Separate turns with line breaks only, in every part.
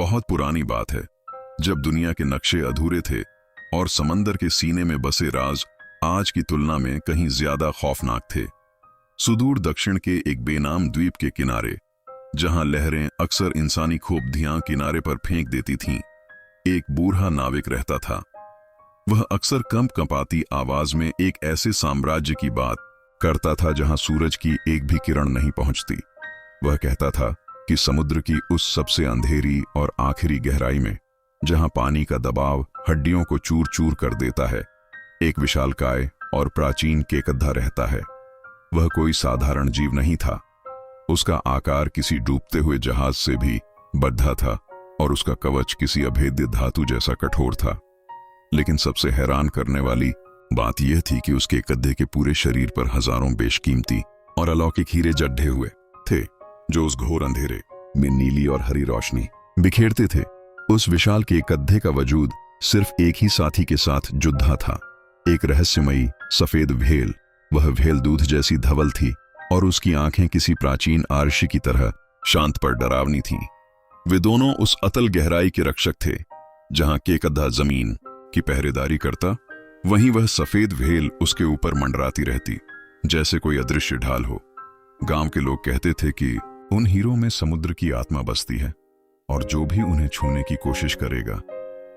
बहुत पुरानी बात है, जब दुनिया के नक्शे अधूरे थे और समंदर के सीने में बसे राज आज की तुलना में कहीं ज्यादा खौफनाक थे। सुदूर दक्षिण के एक बेनाम द्वीप के किनारे, जहां लहरें अक्सर इंसानी खोपड़ियां किनारे पर फेंक देती थीं, एक बूढ़ा नाविक रहता था। वह अक्सर कंपकंपाती आवाज में एक ऐसे साम्राज्य की बात करता था जहां सूरज की एक भी किरण नहीं पहुंचती। वह कहता था कि समुद्र की उस सबसे अंधेरी और आखिरी गहराई में, जहां पानी का दबाव हड्डियों को चूर चूर कर देता है, एक विशालकाय और प्राचीन केकद्धा रहता है। वह कोई साधारण जीव नहीं था। उसका आकार किसी डूबते हुए जहाज से भी बढ़ा था और उसका कवच किसी अभेद्य धातु जैसा कठोर था। लेकिन सबसे हैरान करने वाली बात यह थी कि उसके गद्दे के पूरे शरीर पर हजारों बेशकीमती और अलौकिक हीरे जड्ढे हुए थे, जो उस घोर अंधेरे में नीली और हरी रोशनी बिखेरते थे। उस विशाल के गद्दे का वजूद सिर्फ एक ही साथी के साथ जुड़ा था, एक रहस्यमयी सफेद व्हेल। वह व्हेल दूध जैसी धवल थी और उसकी आंखें किसी प्राचीन आर्षि की तरह शांत पर डरावनी थीं। वे दोनों उस अतल गहराई के रक्षक थे। जहां केकद्धा जमीन की पहरेदारी करता, वहीं वह सफेद व्हेल उसके ऊपर मंडराती रहती, जैसे कोई अदृश्य ढाल हो। गांव के लोग कहते थे कि उन हीरों में समुद्र की आत्मा बसती है और जो भी उन्हें छूने की कोशिश करेगा,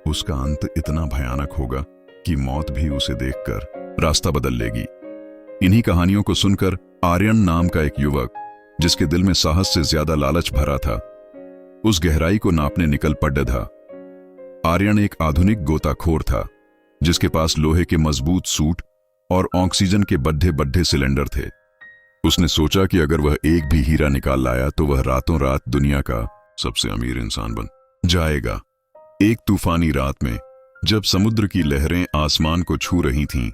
उसका अंत इतना भयानक होगा कि मौत भी उसे देखकर रास्ता बदल लेगी। इन्हीं कहानियों को सुनकर आर्यन नाम का एक युवक, जिसके दिल में साहस से ज्यादा लालच भरा था, उस गहराई को नापने निकल पड़ा था। आर्यन एक आधुनिक गोताखोर था, जिसके पास लोहे के मजबूत सूट और ऑक्सीजन के बड्ढे बड्ढे सिलेंडर थे। उसने सोचा कि अगर वह एक भी हीरा निकाल लाया तो वह रातों रात दुनिया का सबसे अमीर इंसान बन जाएगा। एक तूफानी रात में, जब समुद्र की लहरें आसमान को छू रही थीं,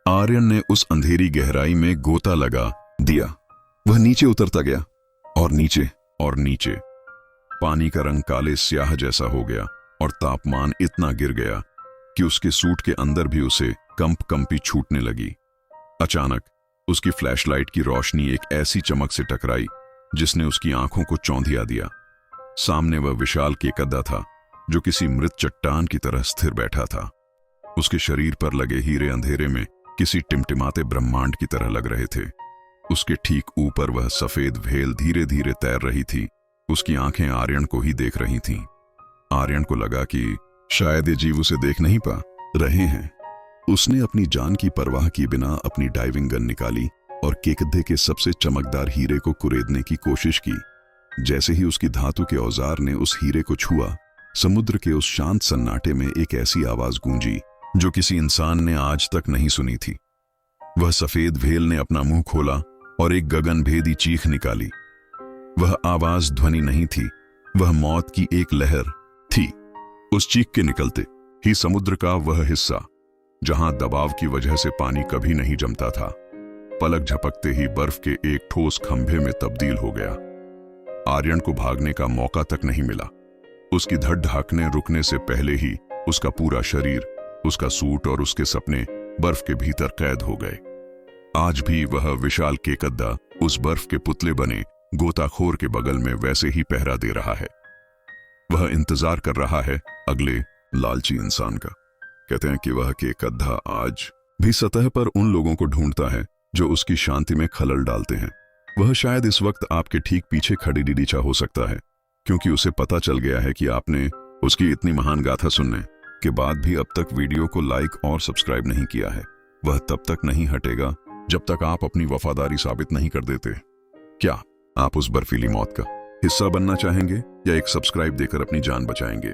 आर्यन ने उस अंधेरी गहराई में गोता लगा दिया। वह नीचे उतरता गया और नीचे और नीचे। पानी का रंग काले स्याह जैसा हो गया और तापमान इतना गिर गया कि उसके सूट के अंदर भी उसे कंपी छूटने लगी। अचानक उसकी फ्लैशलाइट की रोशनी एक ऐसी चमक से टकराई जिसने उसकी आंखों को चौंधिया दिया। सामने वह विशाल केकद्धा था, जो किसी मृत चट्टान की तरह स्थिर बैठा था। उसके शरीर पर लगे हीरे अंधेरे में किसी टिमटिमाते ब्रह्मांड की तरह लग रहे थे। उसके ठीक ऊपर वह सफेद व्हेल धीरे धीरे तैर रही थी। उसकी आंखें आर्यन को ही देख रही थीं। आर्यन को लगा कि शायद ये जीव उसे देख नहीं पा रहे हैं। उसने अपनी जान की परवाह किए बिना अपनी डाइविंग गन निकाली और केकद्दे के सबसे चमकदार हीरे को कुरेदने की कोशिश की। जैसे ही उसकी धातु के औजार ने उस हीरे को छुआ, समुद्र के उस शांत सन्नाटे में एक ऐसी आवाज गूंजी जो किसी इंसान ने आज तक नहीं सुनी थी। वह सफेद व्हेल ने अपना मुंह खोला और एक गगनभेदी चीख निकाली। वह आवाज ध्वनि नहीं थी, वह मौत की एक लहर थी। उस चीख के निकलते ही समुद्र का वह हिस्सा जहां दबाव की वजह से पानी कभी नहीं जमता था, पलक झपकते ही बर्फ के एक ठोस खंभे में तब्दील हो गया। आर्यन को भागने का मौका तक नहीं मिला। उसकी धड़ ढाकने रुकने से पहले ही उसका पूरा शरीर, उसका सूट और उसके सपने बर्फ के भीतर कैद हो गए। आज भी वह विशाल केकद्दा उस बर्फ के पुतले बने गोताखोर के बगल में वैसे ही पहरा दे रहा है। वह इंतजार कर रहा है अगले लालची इंसान का। कहते हैं कि वह केकद्दा आज भी सतह पर उन लोगों को ढूंढता है जो उसकी शांति में खलल डालते हैं। वह शायद इस वक्त आपके ठीक पीछे खड़ी डीडीचा हो सकता है, क्योंकि उसे पता चल गया है कि आपने उसकी इतनी महान गाथा सुनने के बाद भी अब तक वीडियो को लाइक और सब्सक्राइब नहीं किया है। वह तब तक नहीं हटेगा जब तक आप अपनी वफादारी साबित नहीं कर देते। क्या आप उस बर्फीली मौत का हिस्सा बनना चाहेंगे या एक सब्सक्राइब देकर अपनी जान बचाएंगे?